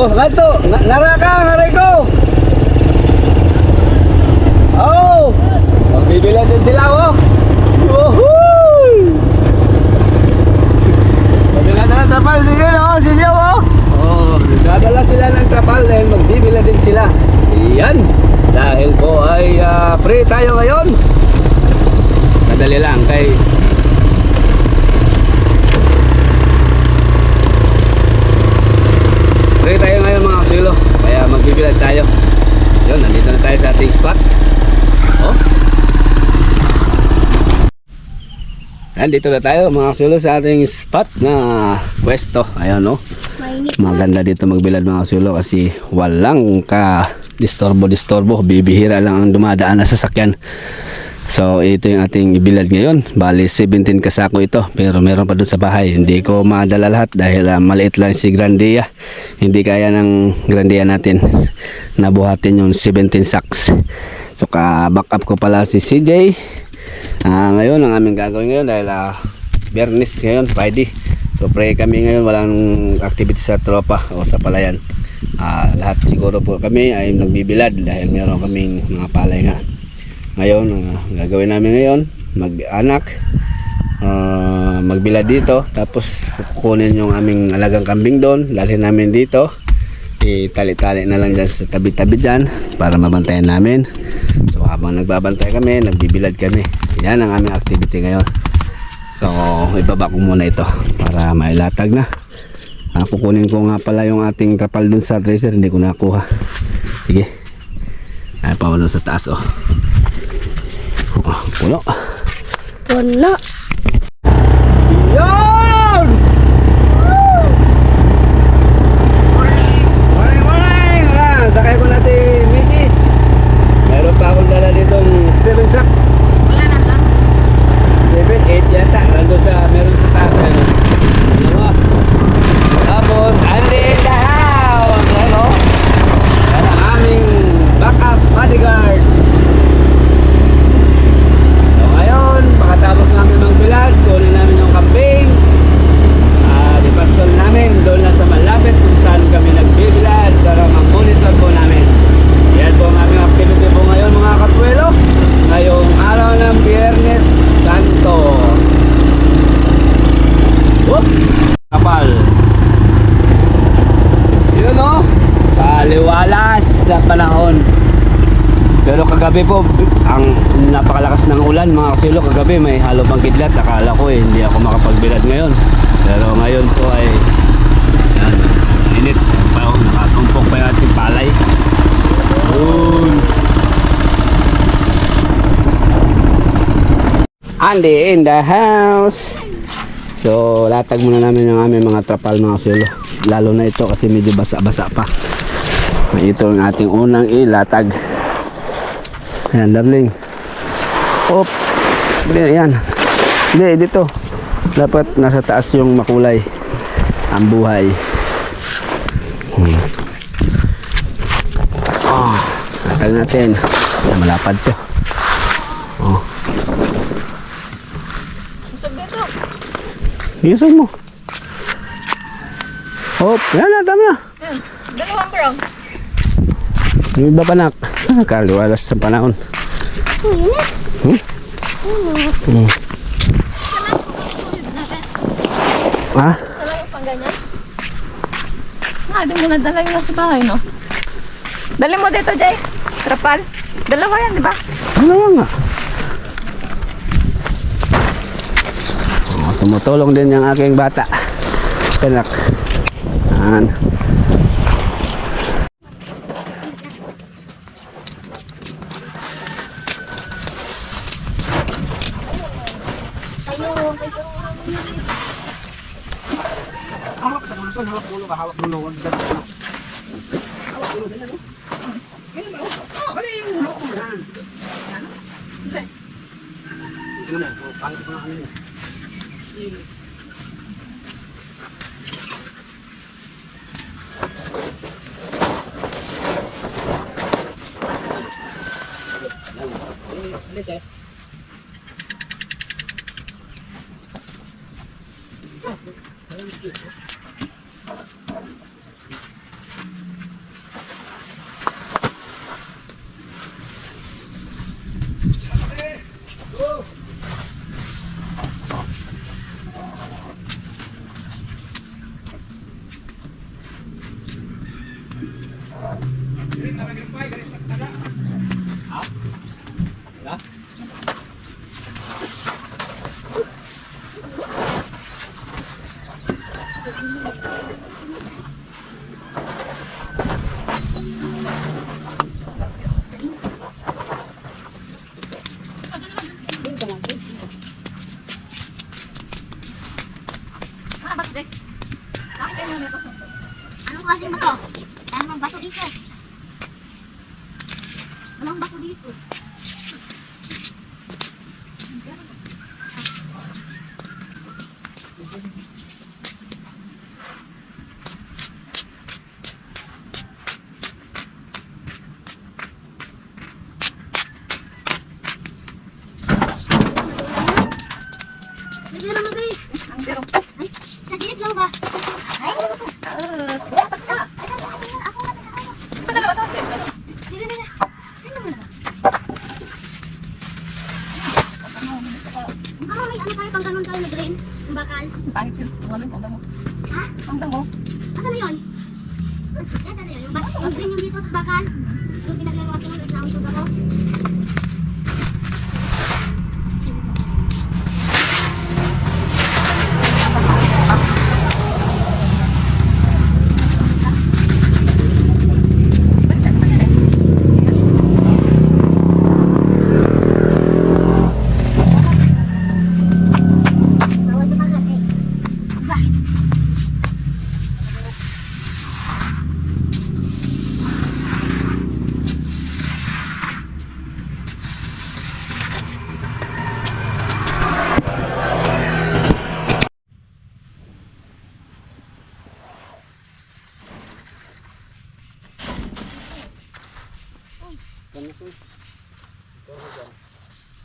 Oh, ganto. Naraka, ngaray ko. Oh. Magbibilan din sila, oh. Woohoo! Magbibilan na ng trapal. Sige, oh. Sige, oh. Oh, dadala sila ng trapal dahil magbibilan din sila. Yan. Dahil po ay free tayo ngayon. Madali lang kay free tayo ngayon mga kasilo. Kaya magbibilan tayo. Yun, nandito na tayo sa ating spot. Oh. Nandito na tayo mga kasilo sa ating spot na pwesto. Ayun, no. Maganda dito magbilad mga kasilo kasi walang disturbo. Bibihira lang ang dumadaan na sasakyan. So ito yung ating ibilad ngayon. Bali 17 kasako ito. Pero meron pa dun sa bahay. Hindi ko madala lahat dahil maliit lang si Grandia. Hindi kaya ng Grandia natin nabuhatin yung 17 sacks. So back up ko pala si CJ. Ngayon ang aming gagawin ngayon dahil Bernis ngayon, Friday. So pray kami ngayon, walang activity sa tropa o sa palayan. Lahat siguro po kami ay nagbibilad dahil meron kaming mga palay nga. Ngayon, gagawin namin ngayon, mag-anak, magbilad dito, tapos kukunin yung aming alagang kambing doon, dalhin namin dito, itali-tali na lang dyan sa tabi-tabi dyan para mabantayan namin. So habang nagbabantay kami, nagbibilad kami. Yan ang aming activity ngayon. So ibaba ko muna ito para mailatag na. Kukunin ko nga pala yung ating trapal dun sa tracer, hindi ko nakuha. Sige, ay pa sa taas, oh. Puno. Yun! Morning! Sakay ko na si Mrs. Meron pa akong dala ditong 7 sacks. Wala na to? 7, 8 yata. Meron sa taas. Tapos, Andy in the house. Hello? Yan ang aming backup bodyguard. Pagkatapos namin magbilad, kunin namin yung kambing, ipastol namin doon na sa malapit kung saan kami nagbibilad para mag-monitor po namin. Yan po ang aming activity po ngayon mga kaswelo, ngayong araw ng Biyernes Santo. Whoop! Kapal yun, o, paliwalas na panahon. Pero kagabi po, ang napakalakas ng ulan mga kasilo. Kagabi may halo pang kidlat. Akala ko hindi ako makapagbilad ngayon. Pero ngayon po ay yan, init. Nakatumpok pa yung ating palay. Andy in the house. So latag muna namin yung aming mga trapal mga kasilo. Lalo na ito kasi medyo basa-basa pa. Ito ang ating unang ilatag. Ayan, darling. Op. Ayan. Hindi, dito. Dapat nasa taas yung makulay. Ang buhay. Oh, natag natin. Ayan, malapad to. Oh. Usog dito. Isog mo. Op. Ayan, tama na. Dalawang brown. Yung iba pa nak. Kaliwalas sa panahon. Ha? Talaga pang ganyan? Di mo nadala yung nasa bahay, no? Dali mo dito, Jay. Trapal. Dalawa yan, di ba? Dalawa nga. Tumutulong din yung aking bata. Penak. Ayan. Hawak ulo ka, hawak ulo. Hawak ulo din, ano? Ganun ba? Ano yung hawak ulo na? Ito na, pangit ko na kanina. Anong klase mo to? Anong bato dito? Anong bato dito? Sige naman guys. Ay, sa gilid lang ba? Ay, dapat ka. Dili, dili. Ano mo na? May ano tayo, pang ganun tayo nag-drain? Ang bakal? Pangit yun. Wala yung mo. Ha? Ang damo. Asa na yun? Asa na yun? Yung green yung dito, tapos bakal? Yung pinaglalawa ko ng reklamo ko ako? Bawal sa bagat eh. Ba?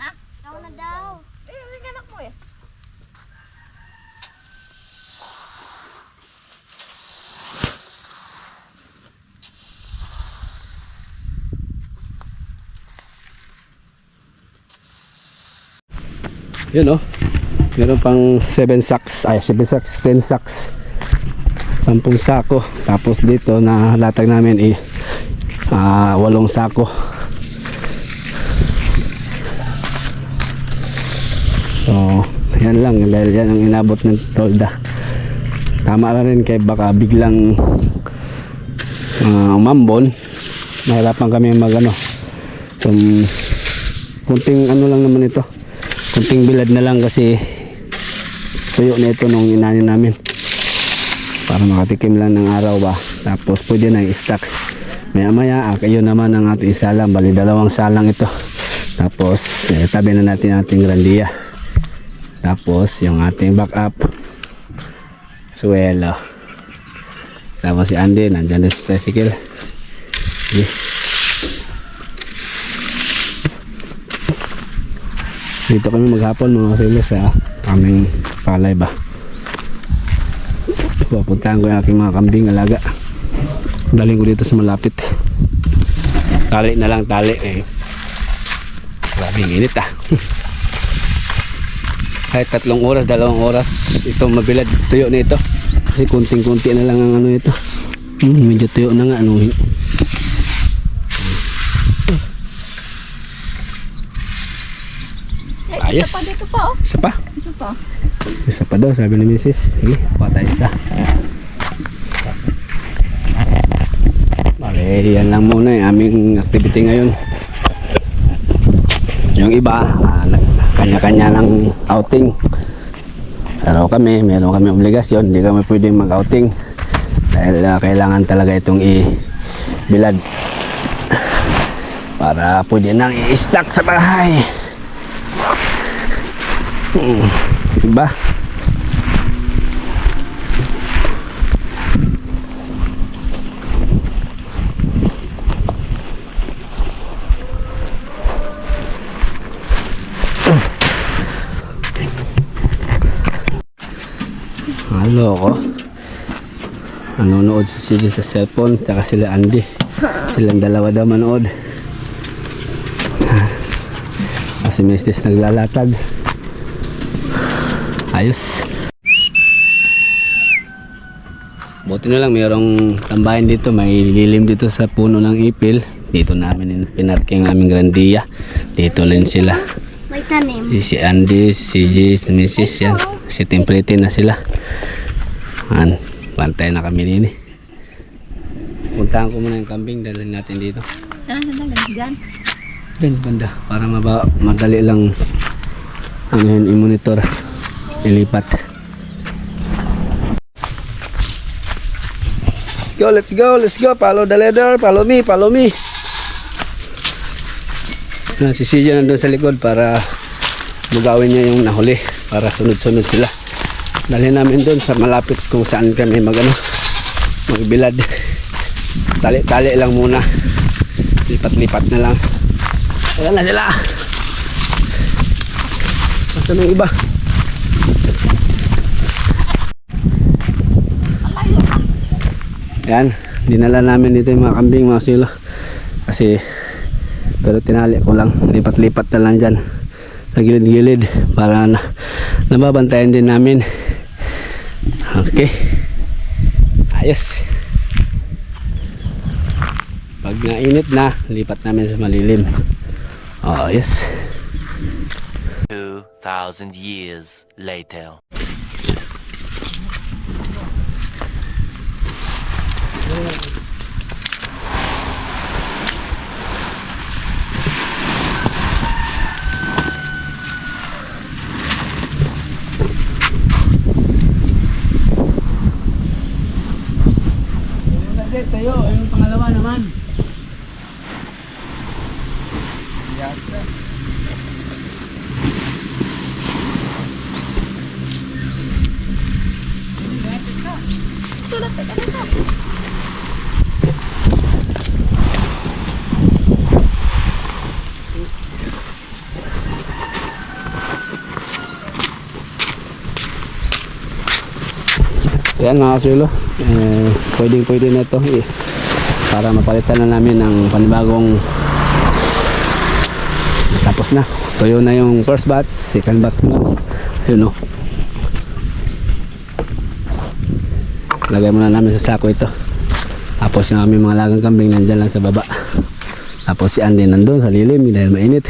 Na? Ikaw na daw. Yung anak mo eh. Yun oh. Meron pang 7 sacks, ay 7 sacks, 10 sacks. 10 sako. Tapos dito na latag namin 8 sako. So, yan lang dahil yan ang inabot ng tolda. Tama na rin kay baka biglang umambon. Nahirapan kami magano. So, kunting ano lang naman ito. Kunting bilad na lang kasi tuyo na ito nung inanin namin para makatikim lang ng araw ba, tapos pwede na i-stack maya maya. Ayun naman ang ating salang, bali 2 salang ito. Tapos tabi na natin ating grandia, tapos yung ating backup suelo, tapos si Andy nandyan na sa tricycle. Okay. Dito kami maghapon mga kilo sa aming palay ba. Pupuntahan ko yung aking mga kambing alaga. Daling ko dito sa malapit. Tali na lang, tali eh. Grabing init ah. Kahit 3 oras, 2 oras ito mabilad tuyo na ito. Kasi kunting-kunti na lang ang ano ito. Medyo tuyo na nga ano. Ayos. Isa pa dito pa oh. Isa pa? Isa pa. Isa pa daw sabi ni Mrs. Sige, kuha tayo isa. Bale, yan lang muna yung aming activity ngayon. Yung iba, kanya-kanya ng outing. Pero kami, meron kami obligasyon, hindi kami pwedeng mag-outing. Dahil kailangan talaga itong i-bilad. Para pwede nang i-stack sa bahay. Diba? Halo ko. Nanonood sila sa cellphone, tsaka sila Andy. Silang dalawa daw manood. Kasi Mestis naglalatag. Ayos. Buti na lang mayroong tambahin dito, may lilim dito sa puno ng ipil. Dito namin pinarking aming grandiya. Dito rin sila. May tanim. Si Andy, si CJ, si Mrs. yan. Si Templete na sila. Bantay na kami nini. Puntahan ko muna yung kambing, dalhin natin dito. Saan na lang? Diyan. Diyan banda, para madali lang ang i-monitor, ilipat. Let's go. Follow the leader. Follow me. Si CJ nandun sa likod para lugawin niya yung nahuli. Para sunod-sunod sila. Dalhin namin doon sa malapit kung saan kami magbilad. Tali lang muna. Lipat-lipat na lang. Ayan na sila. Basta nung iba. Yan, dinala namin dito yung mga kambing, mga silo. Kasi pero tinali ko lang, lipat-lipat na lang dyan sa gilid-gilid para nababantayan din namin. Okay, ayos. Pag nainit na, lipat namin sa malilim. Ayos. 2,000 years later. Tayo, yung pangalawa naman. Yes. Yan mga kasulo, pwede na ito para mapalitan na namin ng panibagong. Tapos na, tuyo na yung first batch, second batch na yun o. Lagay muna namin sa sako ito. Tapos yung aming mga lagang kambing nandyan lang sa baba. Tapos si Andy nandun sa lilim dahil mainit.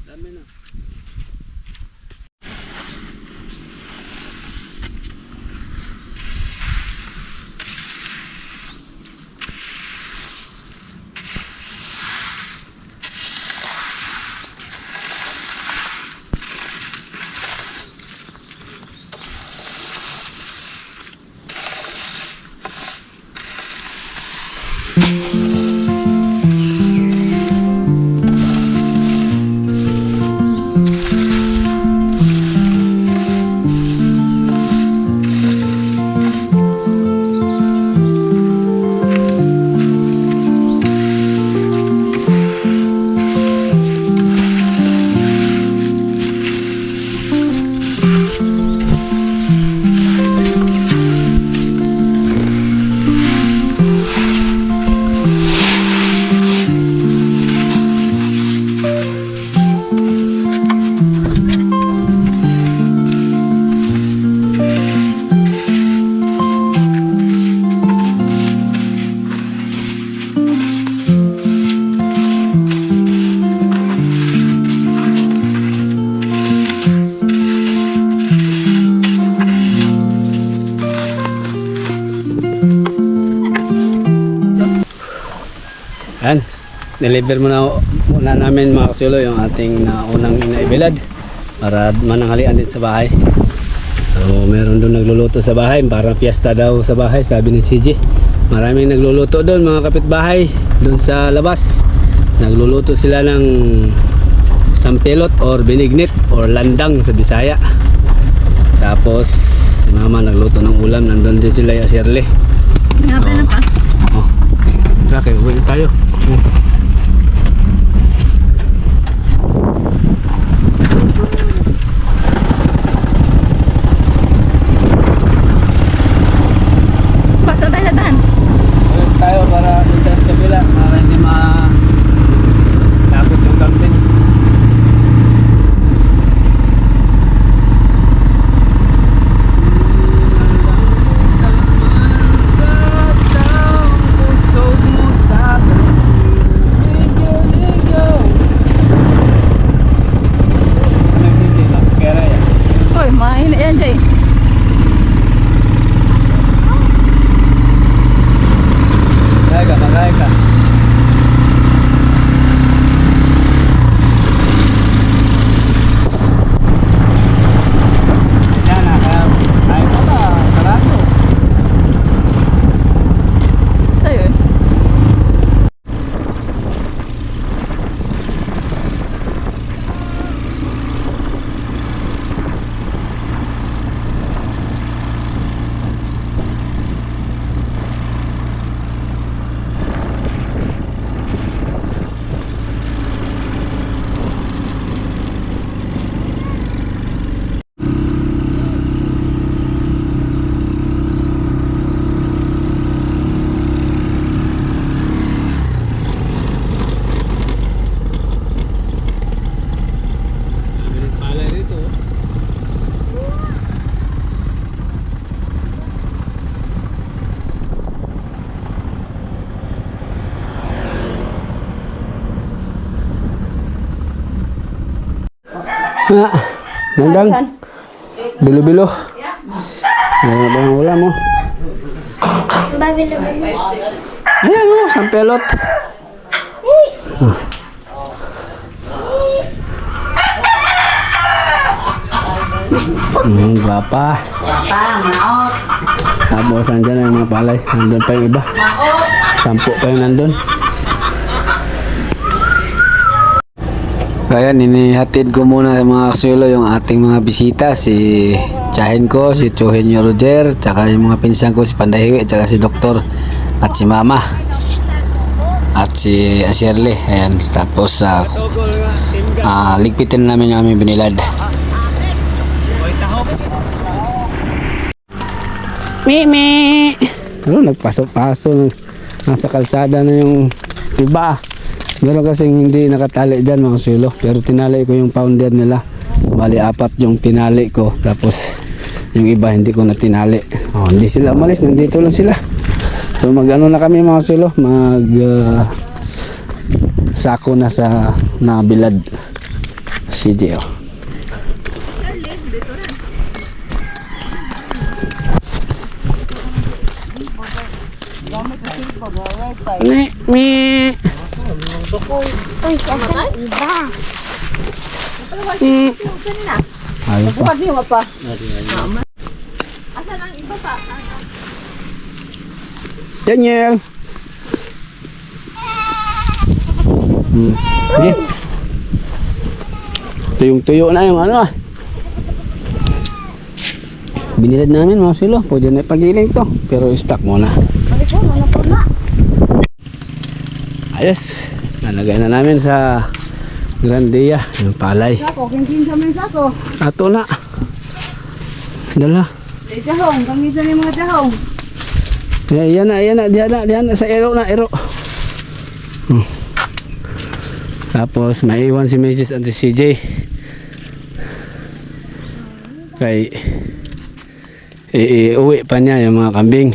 Dami na. Yan, deliver mo na muna namin mga kasulo yung ating unang inaibilad para mananghalian din sa bahay. So meron doon nagluluto sa bahay, parang fiesta daw sa bahay, sabi ni CJ. Maraming nagluluto doon mga kapitbahay, doon sa labas. Nagluluto sila ng sampelot or binignit or landang sa Bisaya. Tapos si mama nagluto ng ulam, nandun din sila yung Shirley. Nga pa na pa. Oh. Okay, uwi tayo. Pasok tayo sa daan. Uwi tayo para dito sa kabila para hindi takot yung camping. Uy, mainit yan, Jay. Makaya ka. Yan na, kaya ko ba? Sarado. Sa'yo eh. Palay rito. Nandang. Bilo-bilo. Ano ba ang ulam mo? Babilo. Ayan o, sampelot. Guwapa. Tapos andyan ang mga palay. Nandun pa yung iba. 10 pa yung nandun. Ayan, inihatid ko muna mga kasulo yung ating mga bisita. Si Tsahin ko, si Chuhenyo Roger, tsaka yung mga pinsan ko, si Pandahiwi, tsaka si Doktor, at si Mama, at si Shirley. Ayan, tapos ligpitin namin yung aming binilad. Mimi! Ano, nagpasok-pasok. Nasa kalsada na yung iba. Meron kasing hindi nakatali dyan mga sulo. Pero tinali ko yung pounder nila. Bali 4 yung tinali ko. Tapos yung iba hindi ko na tinali. Oh, hindi sila umalis. Nandito lang sila. So mag-ano na kami mga sulo. Sako na sa nabilad. CJ oh. Mi. Uy, asan iba? Ayun pa. Asan ang iba pa? Daniel. Sige. Tuyong-tuyo na yung ano ah. Binilad namin mga silo. Pwede na ipagiling to. Pero stock muna. Ayos. Nalagay na namin sa Grandia. Yung palay. Sako, kintin sa mga sako. Ato na. Dala. Jahong, gamitan yung mga jahong. Yan na. Diyan na sa ero na. Tapos maiwan si Mrs. at si CJ. Kay iuwi pa niya yung mga kambing.